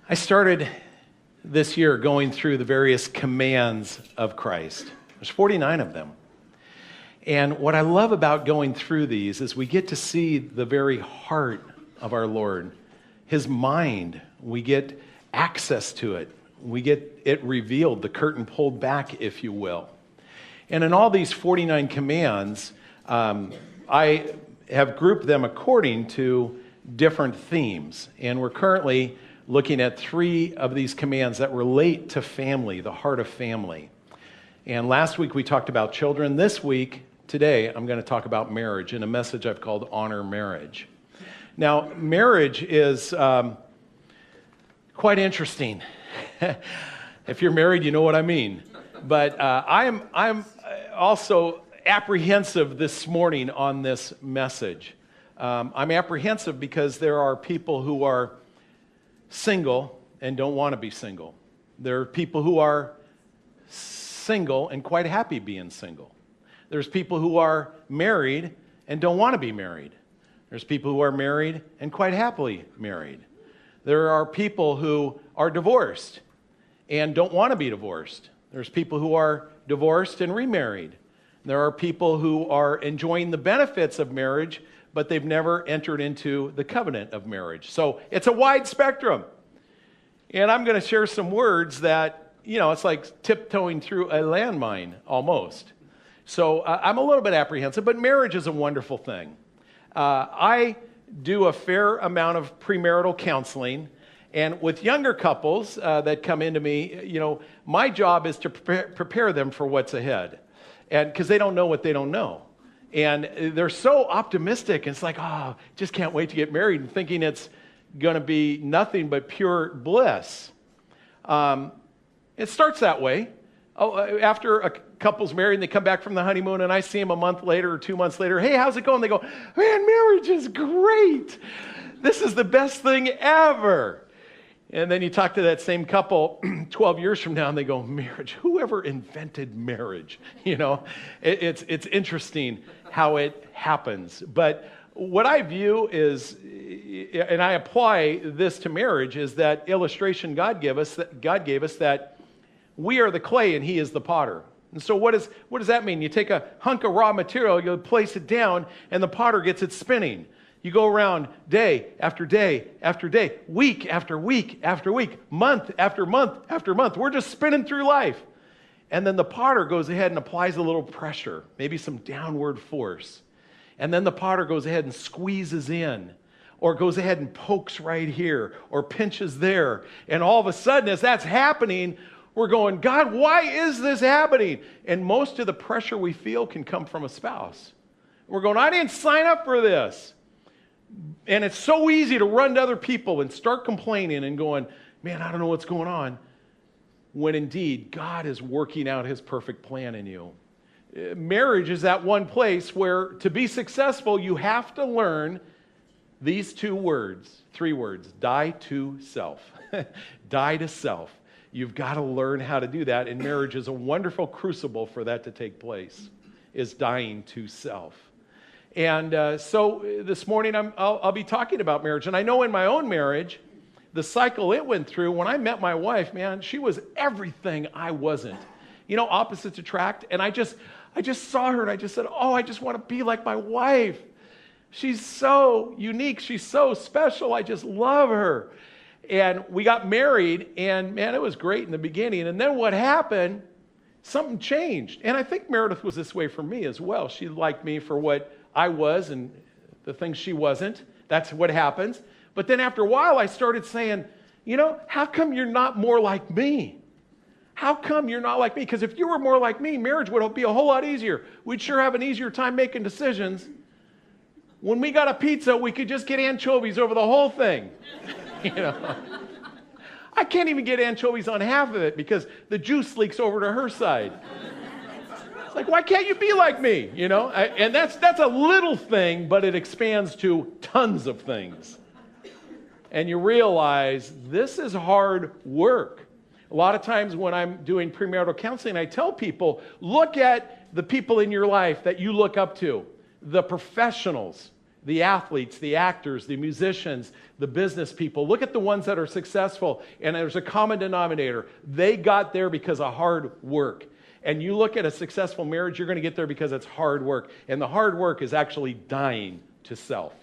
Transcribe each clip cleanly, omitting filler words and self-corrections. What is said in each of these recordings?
I started this year going through the various commands of Christ. There's 49 of them. And what I love about going through these is we get to see the very heart of our Lord, His mind. We get access to it. We get it revealed, the curtain pulled back, if you will. And in all these 49 commands, I have grouped them according to different themes. And we're currently looking at 3 of these commands that relate to family, the heart of family. And last week we talked about children. This week, today, I'm going to talk about marriage in a message I've called Honor Marriage. Now, marriage is quite interesting. If you're married, you know what I mean. But I'm also apprehensive this morning on this message. I'm apprehensive because there are people who are single and don't want to be single. There are people who are single and quite happy being single. There's people who are married and don't want to be married. There's people who are married and quite happily married. There are people who are divorced and don't want to be divorced. There's people who are divorced and remarried. There are people who are enjoying the benefits of marriage, but they've never entered into the covenant of marriage. So it's a wide spectrum. And I'm going to share some words that, it's like tiptoeing through a landmine almost. So I'm a little bit apprehensive, but marriage is a wonderful thing. I do a fair amount of premarital counseling. And with younger couples that come into me, my job is to prepare them for what's ahead. And because they don't know what they don't know. And they're so optimistic. It's like, just can't wait to get married, and thinking it's going to be nothing but pure bliss. It starts that way. After a couple's married and they come back from the honeymoon and I see them a month later or 2 months later, hey, how's it going? They go, man, marriage is great. This is the best thing ever. And then you talk to that same couple 12 years from now and they go, marriage, whoever invented marriage? It's interesting how it happens. But what I view is, and I apply this to marriage, is that illustration God gave us that we are the clay and He is the potter. And so what does that mean? You take a hunk of raw material, you place it down, and the potter gets it spinning. You go around day after day after day, week after week after week, month after month after month. We're just spinning through life. And then the potter goes ahead and applies a little pressure, maybe some downward force. And then the potter goes ahead and squeezes in, or goes ahead and pokes right here, or pinches there. And all of a sudden, as that's happening, we're going, God, why is this happening? And most of the pressure we feel can come from a spouse. We're going, I didn't sign up for this. And it's so easy to run to other people and start complaining and going, man, I don't know what's going on. When indeed, God is working out His perfect plan in you. Marriage is that one place where to be successful, you have to learn these 3 words, die to self. Die to self. You've got to learn how to do that, and marriage is a wonderful crucible for that to take place, is dying to self. And so this morning I'll be talking about marriage. And I know in my own marriage, the cycle it went through, when I met my wife, man, she was everything I wasn't. Opposites attract. And I just saw her and I just said, I just want to be like my wife. She's so unique. She's so special. I just love her. And we got married, and man, it was great in the beginning. And then what happened, something changed. And I think Meredith was this way for me as well. She liked me for what I was and the things she wasn't. That's what happens. But then after a while, I started saying, how come you're not more like me? How come you're not like me? Because if you were more like me, marriage would be a whole lot easier. We'd sure have an easier time making decisions. When we got a pizza, we could just get anchovies over the whole thing. I can't even get anchovies on half of it because the juice leaks over to her side. It's like, why can't you be like me? And that's a little thing, but it expands to tons of things. And you realize this is hard work. A lot of times when I'm doing premarital counseling, I tell people, look at the people in your life that you look up to, the professionals. the athletes, the actors, the musicians, the business people. Look at the ones that are successful, and there's a common denominator. They got there because of hard work. And you look at a successful marriage, you're going to get there because it's hard work. And the hard work is actually dying to self.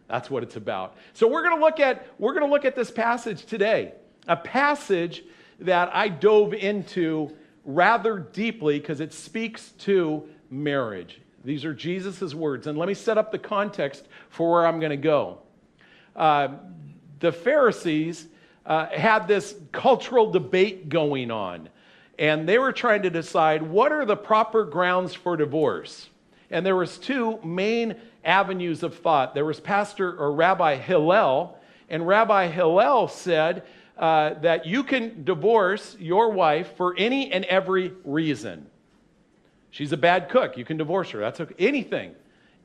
That's what it's about. So we're going to look at this passage today. A passage that I dove into rather deeply because it speaks to marriage. These are Jesus' words. And let me set up the context for where I'm going to go. The Pharisees had this cultural debate going on. And they were trying to decide what are the proper grounds for divorce. And there was two main avenues of thought. There was Rabbi Hillel, and Rabbi Hillel said that you can divorce your wife for any and every reason. She's a bad cook. You can divorce her. That's okay. Anything.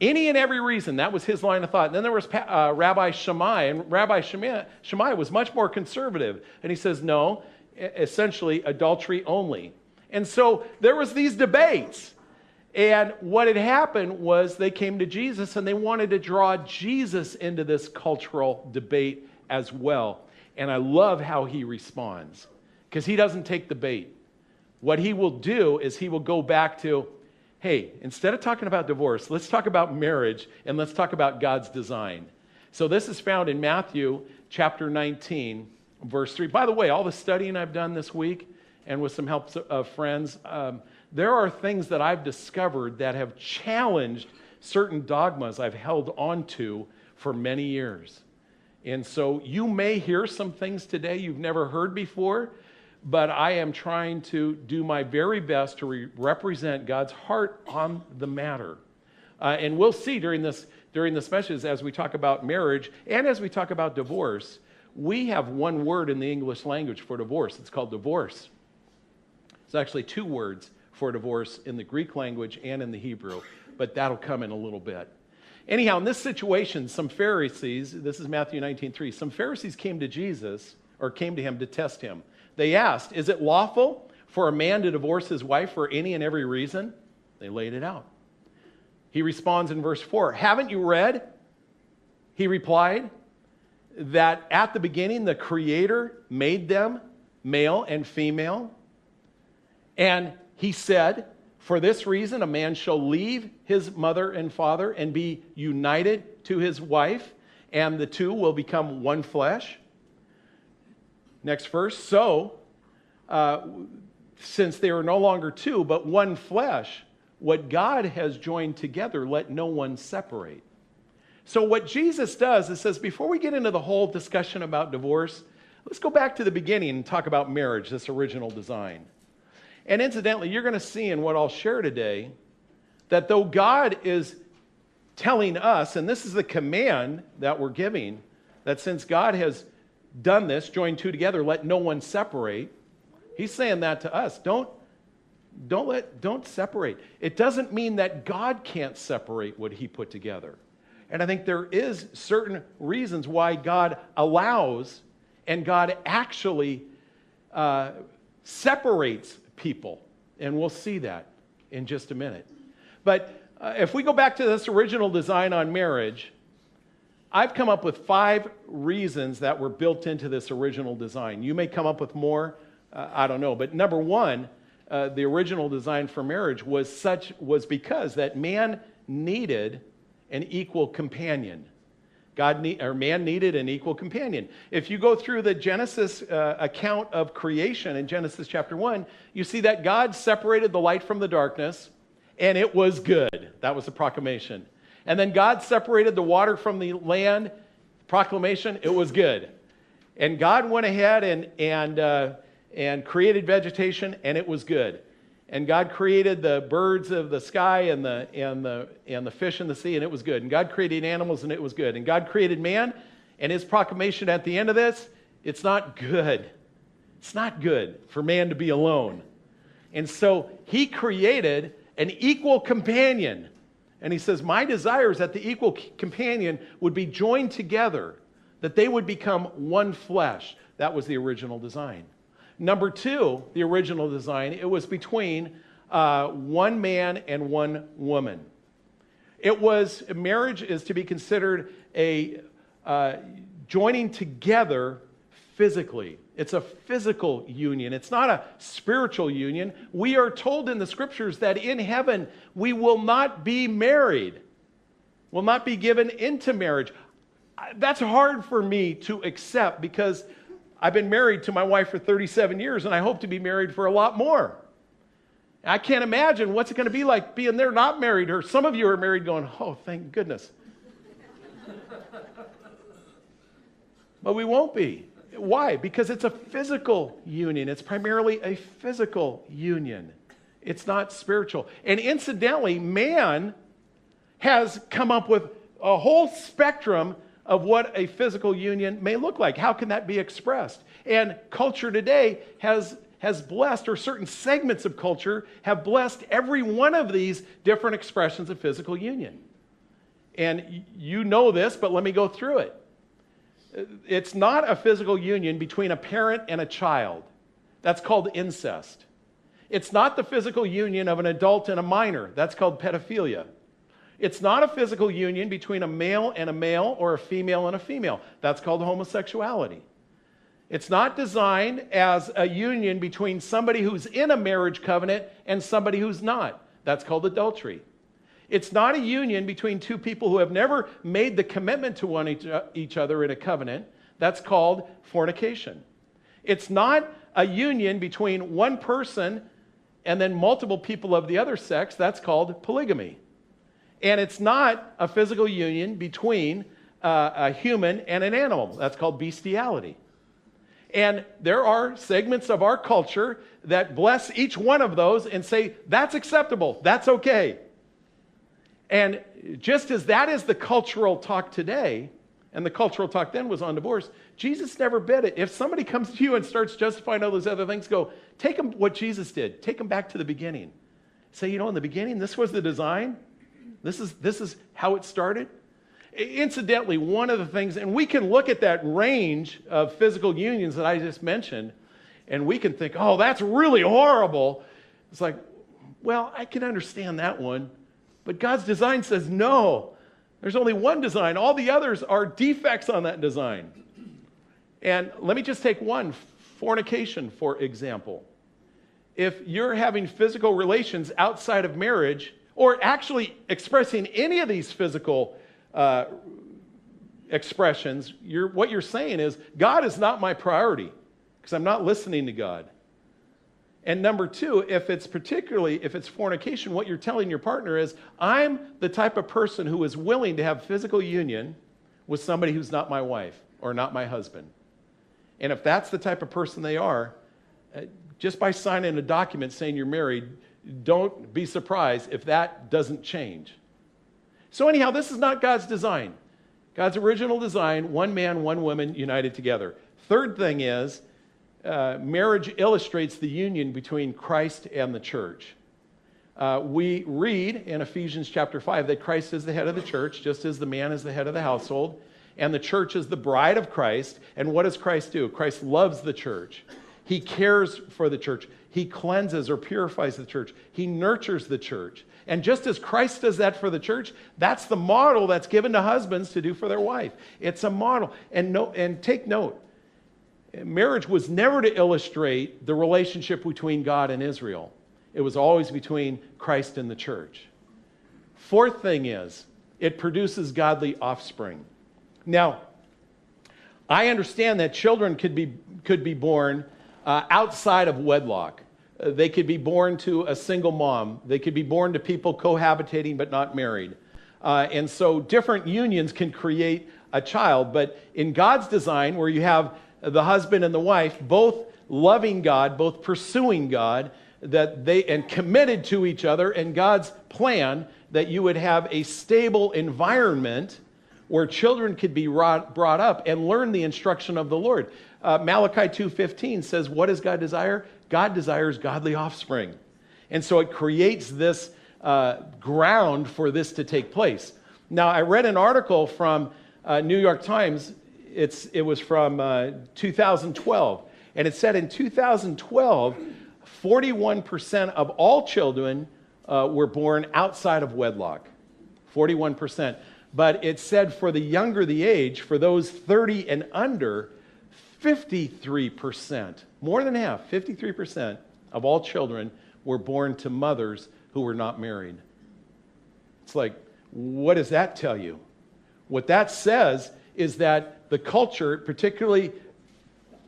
Any and every reason. That was his line of thought. And then there was Rabbi Shammai, and Rabbi Shammai was much more conservative. And he says, no, essentially adultery only. And so there was these debates. And what had happened was they came to Jesus and they wanted to draw Jesus into this cultural debate as well. And I love how he responds because he doesn't take the bait. What he will do is he will go back to, hey, instead of talking about divorce, let's talk about marriage and let's talk about God's design. So this is found in Matthew chapter 19, verse 3. By the way, all the studying I've done this week and with some help of friends, there are things that I've discovered that have challenged certain dogmas I've held onto for many years. And so you may hear some things today you've never heard before, but I am trying to do my very best to represent God's heart on the matter. And we'll see during this message as we talk about marriage and as we talk about divorce, we have one word in the English language for divorce. It's called divorce. It's actually two words for divorce in the Greek language and in the Hebrew, but that'll come in a little bit. Anyhow, in this situation, some Pharisees, this is Matthew 19:3, some Pharisees came to Jesus, or came to him to test him. They asked, is it lawful for a man to divorce his wife for any and every reason? They laid it out. He responds in verse 4, haven't you read, he replied, that at the beginning the Creator made them male and female? And he said, for this reason a man shall leave his mother and father and be united to his wife, and the two will become one flesh. Next verse, so since they are no longer two but one flesh, what God has joined together, let no one separate. So what Jesus does is says, before we get into the whole discussion about divorce, let's go back to the beginning and talk about marriage, this original design. And incidentally, you're going to see in what I'll share today that though God is telling us, and this is the command that we're giving, that since God has done this, joined two together, let no one separate, he's saying that to us. Don't separate. It doesn't mean that God can't separate what he put together. And I think there is certain reasons why God allows and God actually separates people. And we'll see that in just a minute. But if we go back to this original design on marriage, I've come up with 5 reasons that were built into this original design. You may come up with more, I don't know. But number 1, the original design for marriage was because that man needed an equal companion. Man needed an equal companion. If you go through the Genesis account of creation in Genesis chapter 1, you see that God separated the light from the darkness, and it was good. That was the proclamation. And then God separated the water from the land, proclamation, it was good. And God went ahead and created vegetation, and it was good. And God created the birds of the sky and the fish in the sea, and it was good. And God created animals, and it was good. And God created man, and his proclamation at the end of this, it's not good. It's not good for man to be alone. And so he created an equal companion. And he says, my desire is that the equal companion would be joined together, that they would become one flesh. That was the original design. Number 2, the original design, it was between one man and one woman. Marriage is to be considered a joining together physically. It's a physical union. It's not a spiritual union. We are told in the scriptures that in heaven we will not be married, will not be given into marriage. That's hard for me to accept because I've been married to my wife for 37 years and I hope to be married for a lot more. I can't imagine what's it going to be like being there not married, or some of you are married going, oh, thank goodness. But we won't be. Why? Because it's a physical union. It's primarily a physical union. It's not spiritual. And incidentally, man has come up with a whole spectrum of what a physical union may look like. How can that be expressed? And culture today has blessed, or certain segments of culture have blessed every one of these different expressions of physical union. And you know this, but let me go through it. It's not a physical union between a parent and a child. That's called incest. It's not the physical union of an adult and a minor. That's called pedophilia. It's not a physical union between a male and a male or a female and a female. That's called homosexuality. It's not designed as a union between somebody who's in a marriage covenant and somebody who's not. That's called adultery. It's not a union between two people who have never made the commitment to each other in a covenant. That's called fornication. It's not a union between one person and then multiple people of the other sex. That's called polygamy. And it's not a physical union between a human and an animal. That's called bestiality. And there are segments of our culture that bless each one of those and say, that's acceptable, that's okay. And just as that is the cultural talk today, and the cultural talk then was on divorce, Jesus never bid it. If somebody comes to you and starts justifying all those other things, go, take them what Jesus did. Take them back to the beginning. Say, in the beginning, this was the design. This is how it started. Incidentally, one of the things, and we can look at that range of physical unions that I just mentioned, and we can think, oh, that's really horrible. It's like, well, I can understand that one. But God's design says no. There's only one design. All the others are defects on that design. And let me just take one, fornication, for example. If you're having physical relations outside of marriage, or actually expressing any of these physical expressions, what you're saying is, God is not my priority, because I'm not listening to God. And number two, if it's fornication, what you're telling your partner is, I'm the type of person who is willing to have physical union with somebody who's not my wife or not my husband. And if that's the type of person they are, just by signing a document saying you're married, don't be surprised if that doesn't change. So anyhow, this is not God's design. God's original design, one man, one woman united together. Third thing is, marriage illustrates the union between Christ and the church. We read in Ephesians chapter 5 that Christ is the head of the church, just as the man is the head of the household, and the church is the bride of Christ. And what does Christ do? Christ loves the church. He cares for the church. He cleanses or purifies the church. He nurtures the church. And just as Christ does that for the church, that's the model that's given to husbands to do for their wife. It's a model. And take note, marriage was never to illustrate the relationship between God and Israel. It was always between Christ and the church. Fourth thing is, it produces godly offspring. Now, I understand that children could be born outside of wedlock. They could be born to a single mom. They could be born to people cohabitating but not married. And so different unions can create a child. But in God's design, where you have the husband and the wife both loving God, both pursuing God, and committed to each other, and God's plan that you would have a stable environment where children could be brought up and learn the instruction of the Lord. Malachi 2:15 says, what does God desire? God desires godly offspring. And so it creates this ground for this to take place. Now, I read an article from New York Times. It was from 2012. And it said in 2012, 41% of all children were born outside of wedlock. 41%. But it said for the younger the age, for those 30 and under, 53%, more than half, 53% of all children were born to mothers who were not married. It's like, what does that tell you? What that says is that the culture, particularly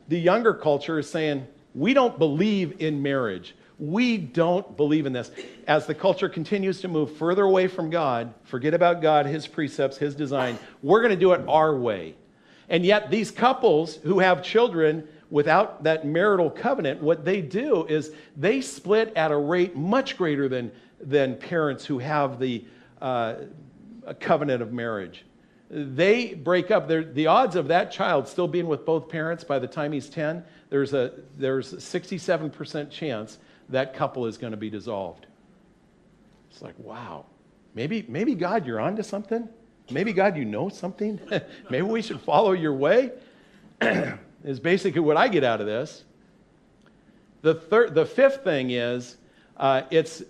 the younger culture, is saying, we don't believe in marriage. We don't believe in this. As the culture continues to move further away from God, forget about God, His precepts, His design, we're going to do it our way. And yet these couples who have children without that marital covenant, what they do is they split at a rate much greater than parents who have the covenant of marriage. They break up. The odds of that child still being with both parents by the time he's 10, there's a 67% chance that couple is going to be dissolved. It's like, wow, maybe God, you're onto something. Maybe God, you know something. Maybe we should follow your way. Is basically what I get out of this. The fifth thing is it's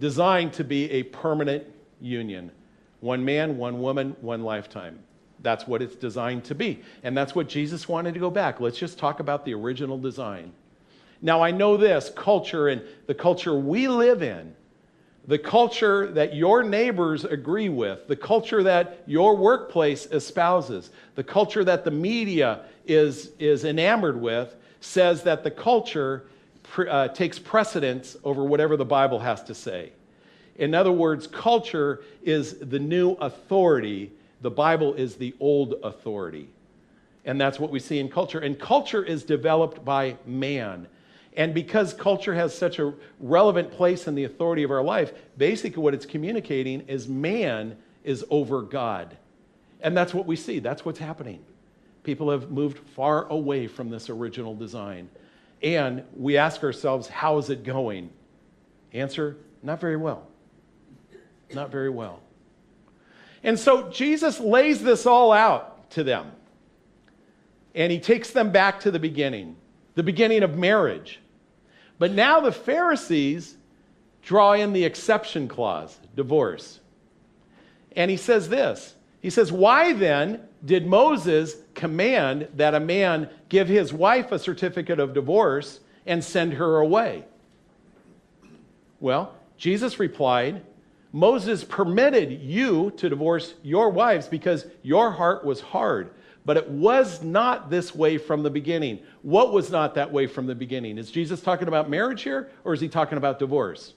designed to be a permanent union. One man, one woman, one lifetime. That's what it's designed to be. And that's what Jesus wanted to go back. Let's just talk about the original design. Now, I know this culture and the culture we live in, the culture that your neighbors agree with, the culture that your workplace espouses, the culture that the media is enamored with, says that the culture takes precedence over whatever the Bible has to say. In other words, culture is the new authority. The Bible is the old authority. And that's what we see in culture. And culture is developed by man. And because culture has such a relevant place in the authority of our life, basically what it's communicating is man is over God. And that's what we see. That's what's happening. People have moved far away from this original design. And we ask ourselves, how is it going? Answer, not very well. Not very well. And so Jesus lays this all out to them. And he takes them back to the beginning of marriage. But now the Pharisees draw in the exception clause, divorce. And he says this. He says, why then did Moses command that a man give his wife a certificate of divorce and send her away? Well, Jesus replied, Moses permitted you to divorce your wives because your heart was hard. But it was not this way from the beginning. What was not that way from the beginning? Is Jesus talking about marriage here, or is he talking about divorce?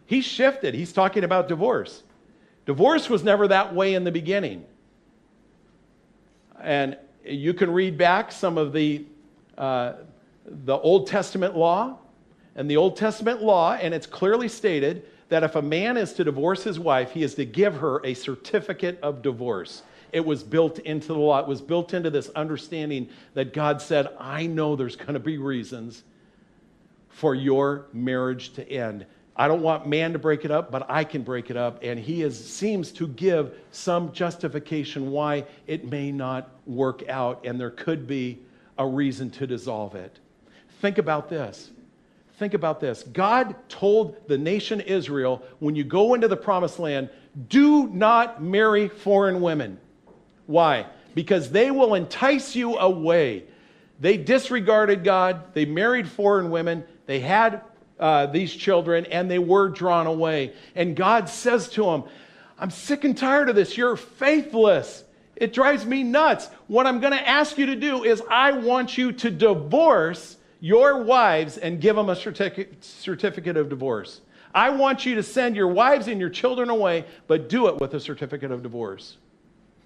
He shifted. He's talking about divorce. Divorce was never that way in the beginning. And you can read back some of the Old Testament law. And the Old Testament law, and it's clearly stated that if a man is to divorce his wife, he is to give her a certificate of divorce. It was built into the law. It was built into this understanding that God said, I know there's going to be reasons for your marriage to end. I don't want man to break it up, but I can break it up. And he seems to give some justification why it may not work out, and there could be a reason to dissolve it. Think about this. Think about this. God told the nation Israel, when you go into the promised land, do not marry foreign women. Why? Because they will entice you away. They disregarded God. They married foreign women. They had these children, and they were drawn away. And God says to them, I'm sick and tired of this. You're faithless. It drives me nuts. What I'm going to ask you to do is I want you to divorce your wives and give them a certificate of divorce. I want you to send your wives and your children away, but do it with a certificate of divorce.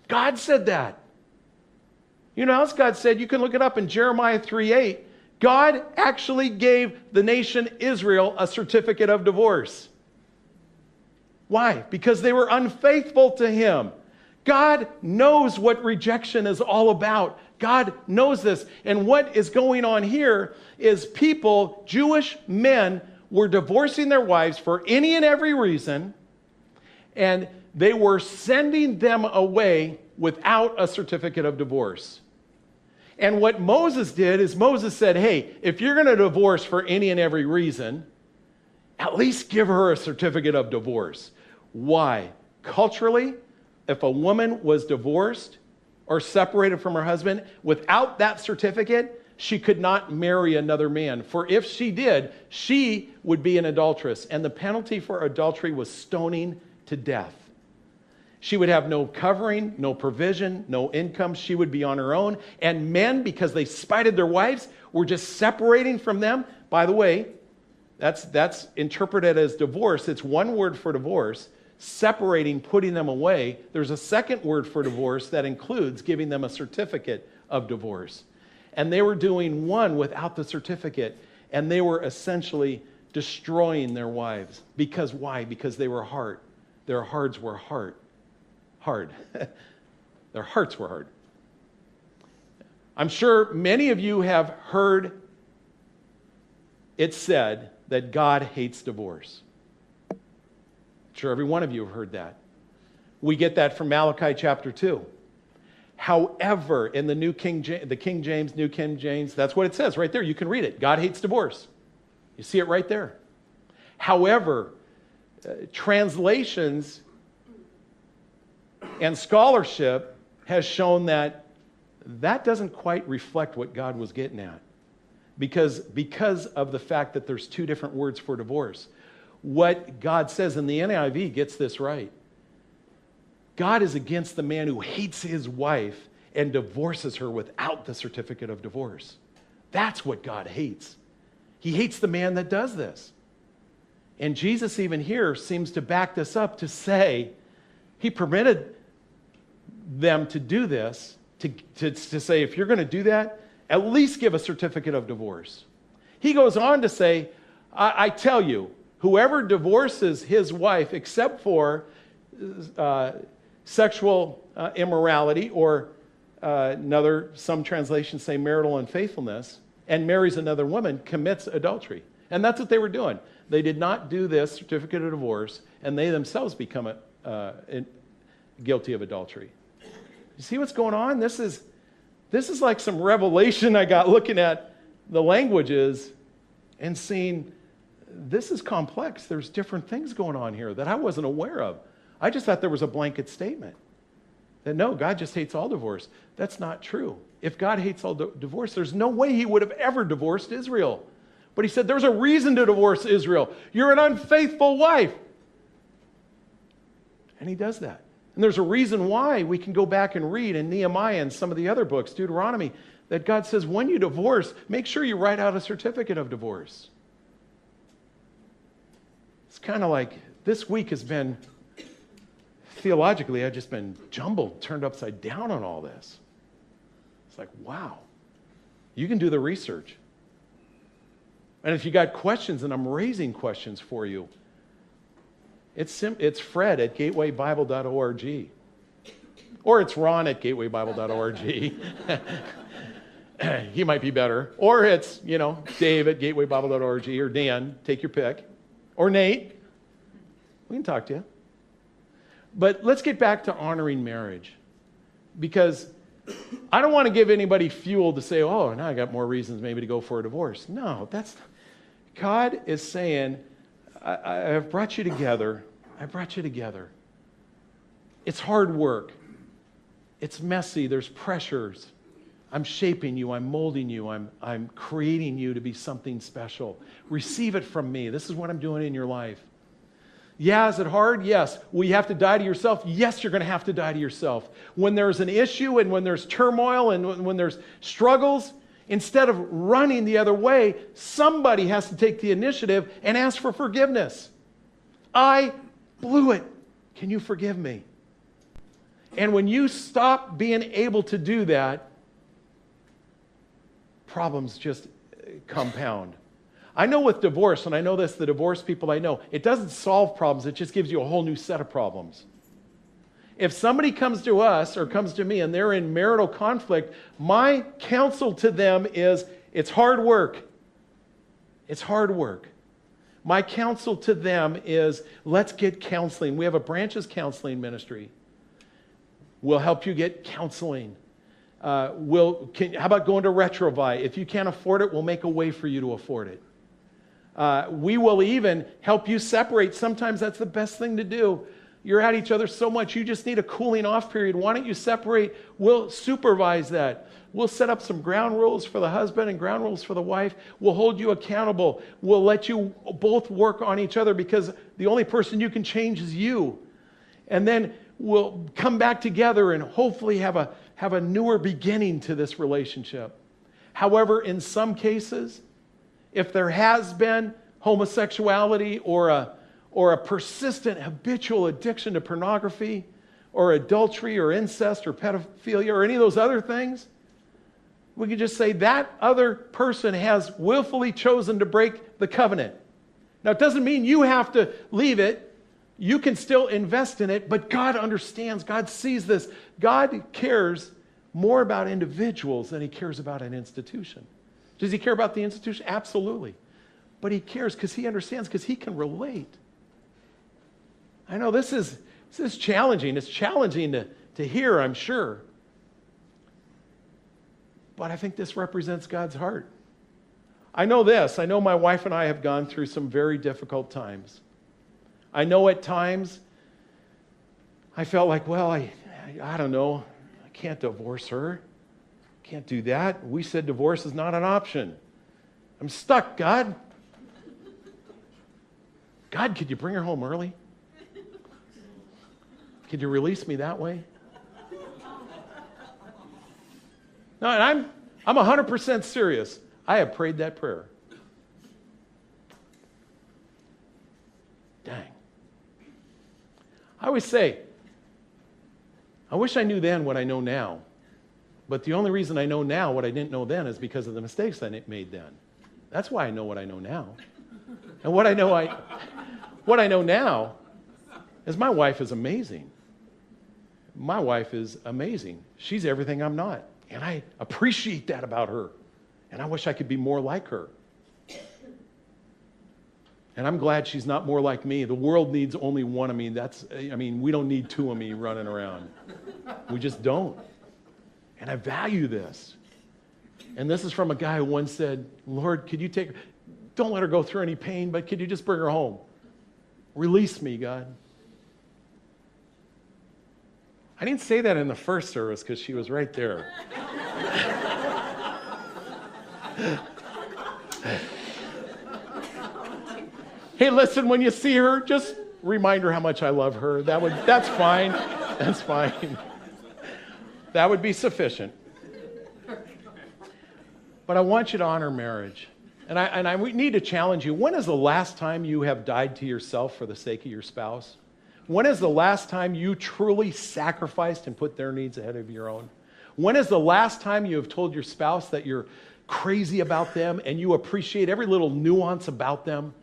God said that. You know what else God said? You can look it up in Jeremiah 3:8. God actually gave the nation Israel a certificate of divorce. Why? Because they were unfaithful to him. God knows what rejection is all about. God knows this. And what is going on here is people, Jewish men, were divorcing their wives for any and every reason, and they were sending them away without a certificate of divorce. And what Moses did is Moses said, hey, if you're going to divorce for any and every reason, at least give her a certificate of divorce. Why? Culturally, if a woman was divorced or separated from her husband, without that certificate, she could not marry another man. For if she did, she would be an adulteress. And the penalty for adultery was stoning to death. She would have no covering, no provision, no income. She would be on her own. And men, because they spited their wives, were just separating from them. By the way, that's interpreted as divorce. It's one word for divorce. Separating, putting them away. There's a second word for divorce that includes giving them a certificate of divorce. And they were doing one without the certificate. And they were essentially destroying their wives. Because why? Because they were hard. Their hearts were hard. Their hearts were hard. I'm sure many of you have heard it said that God hates divorce. I'm sure every one of you have heard that. We get that from Malachi chapter 2. However, in the King James, New King James, that's what it says right there. You can read it. God hates divorce. You see it right there. However, translations and scholarship has shown that doesn't quite reflect what God was getting at. Because of the fact that there's two different words for divorce. What God says in the NIV gets this right. God is against the man who hates his wife and divorces her without the certificate of divorce. That's what God hates. He hates the man that does this. And Jesus even here seems to back this up to say he permitted them to do this, to say, if you're going to do that, at least give a certificate of divorce. He goes on to say, I tell you, whoever divorces his wife except for sexual immorality or some translations say marital unfaithfulness, and marries another woman, commits adultery. And that's what they were doing. They did not do this certificate of divorce, and they themselves become guilty of adultery. You see what's going on? This is like some revelation I got looking at the languages and seeing this is complex. There's different things going on here that I wasn't aware of. I just thought there was a blanket statement that no, God just hates all divorce. That's not true. If God hates all divorce, there's no way he would have ever divorced Israel. But he said there's a reason to divorce Israel. You're an unfaithful wife. And he does that. And there's a reason why we can go back and read in Nehemiah and some of the other books, Deuteronomy, that God says when you divorce, make sure you write out a certificate of divorce. It's kind of like this week has been, theologically, I've just been jumbled, turned upside down on all this. It's like, wow, you can do the research. And if you got questions, and I'm raising questions for you, it's Fred at gatewaybible.org. Or it's Ron at gatewaybible.org. He might be better. Or it's, Dave at gatewaybible.org, or Dan, take your pick. Or Nate. We can talk to you. But let's get back to honoring marriage. Because I don't want to give anybody fuel to say, oh, now I got more reasons maybe to go for a divorce. No, God is saying, I've brought you together. I brought you together. It's hard work. It's messy. There's pressures. I'm shaping you. I'm molding you. I'm creating you to be something special. Receive it from me. This is what I'm doing in your life. Yeah, is it hard? Yes. Will you have to die to yourself? Yes, you're going to have to die to yourself. When there's an issue and when there's turmoil and when there's struggles, instead of running the other way, somebody has to take the initiative and ask for forgiveness. I blew it. Can you forgive me? And when you stop being able to do that, problems just compound. I know with divorce, and I know this, the divorced people I know, it doesn't solve problems, it just gives you a whole new set of problems. If somebody comes to us or comes to me and they're in marital conflict, my counsel to them is, it's hard work. It's hard work. My counsel to them is, let's get counseling. We have a branches counseling ministry. We'll help you get counseling. How about going to Retrovite? If you can't afford it, we'll make a way for you to afford it. We will even help you separate. Sometimes that's the best thing to do. You're at each other so much, you just need a cooling off period. Why don't you separate? We'll supervise that. We'll set up some ground rules for the husband and ground rules for the wife. We'll hold you accountable. We'll let you both work on each other because the only person you can change is you. And then we'll come back together and hopefully have a newer beginning to this relationship. However, in some cases, if there has been homosexuality or a persistent habitual addiction to pornography or adultery or incest or pedophilia or any of those other things, we can just say that other person has willfully chosen to break the covenant. Now, it doesn't mean you have to leave it. You can still invest in it, but God understands. God sees this. God cares more about individuals than he cares about an institution. Does he care about the institution? Absolutely. But he cares because he understands, because he can relate. I know this is challenging. It's challenging to hear, I'm sure. But I think this represents God's heart. I know this. I know my wife and I have gone through some very difficult times. I know at times I felt like, well, I don't know. I can't divorce her. Can't do that. We said divorce is not an option. I'm stuck, God. God, could you bring her home early? Could you release me that way? No, and I'm 100% serious. I have prayed that prayer. Dang. I always say, I wish I knew then what I know now. But the only reason I know now what I didn't know then is because of the mistakes I made then. That's why I know what I know now. And what I know now is my wife is amazing. My wife is amazing. She's everything I'm not. And I appreciate that about her. And I wish I could be more like her. And I'm glad she's not more like me. The world needs only one of me. We don't need two of me running around. We just don't. And I value this. And this is from a guy who once said, Lord, could you don't let her go through any pain, but could you just bring her home? Release me, God. I didn't say that in the first service because she was right there. Hey, listen, when you see her, just remind her how much I love her. That's fine. That's fine. That would be sufficient. But I want you to honor marriage. And I need to challenge you. When is the last time you have died to yourself for the sake of your spouse? When is the last time you truly sacrificed and put their needs ahead of your own? When is the last time you have told your spouse that you're crazy about them and you appreciate every little nuance about them?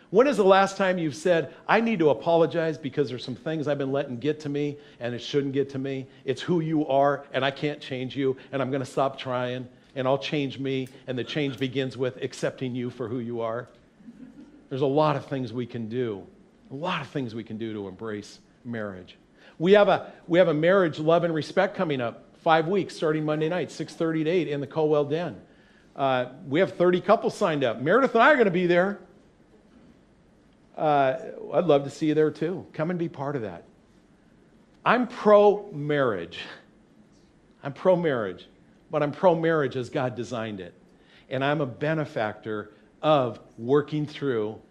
When is the last time you've said, I need to apologize because there's some things I've been letting get to me and it shouldn't get to me. It's who you are and I can't change you and I'm going to stop trying and I'll change me, and the change begins with accepting you for who you are. There's a lot of things we can do. A lot of things we can do to embrace marriage. We have a marriage, love, and respect coming up. 5 weeks, starting Monday night, 6:30 to 8 in the Colwell Den. We have 30 couples signed up. Meredith and I are going to be there. I'd love to see you there too. Come and be part of that. I'm pro-marriage. But I'm pro-marriage as God designed it. And I'm a benefactor of working through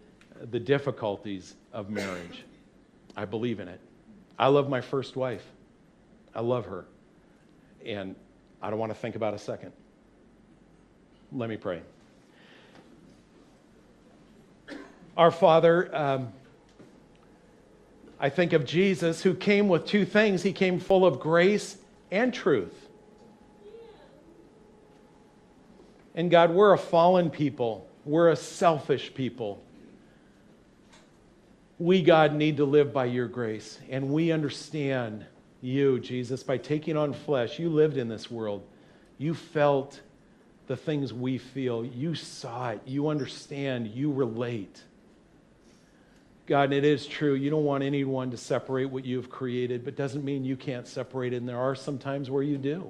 the difficulties of marriage. I believe in it. I love my first wife. I love her. And I don't want to think about a second. Let me pray. Our Father, I think of Jesus, who came with two things. He came full of grace and truth. And God, we're a fallen people. We're a selfish people. We, God, need to live by your grace. And we understand you, Jesus, by taking on flesh. You lived in this world. You felt the things we feel. You saw it. You understand. You relate. God, and it is true. You don't want anyone to separate what you've created, but doesn't mean you can't separate it. And there are some times where you do.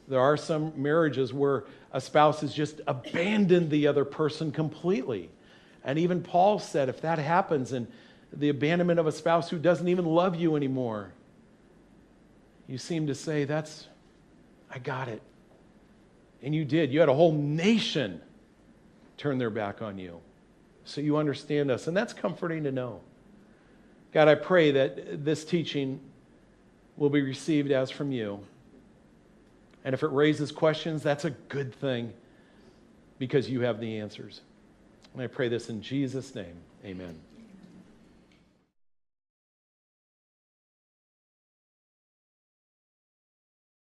There are some marriages where a spouse has just abandoned the other person completely. And even Paul said, if that happens and the abandonment of a spouse who doesn't even love you anymore. You seem to say, I got it. And you did. You had a whole nation turn their back on you. So you understand us, and that's comforting to know. God, I pray that this teaching will be received as from you. And if it raises questions, that's a good thing because you have the answers. And I pray this in Jesus' name. Amen.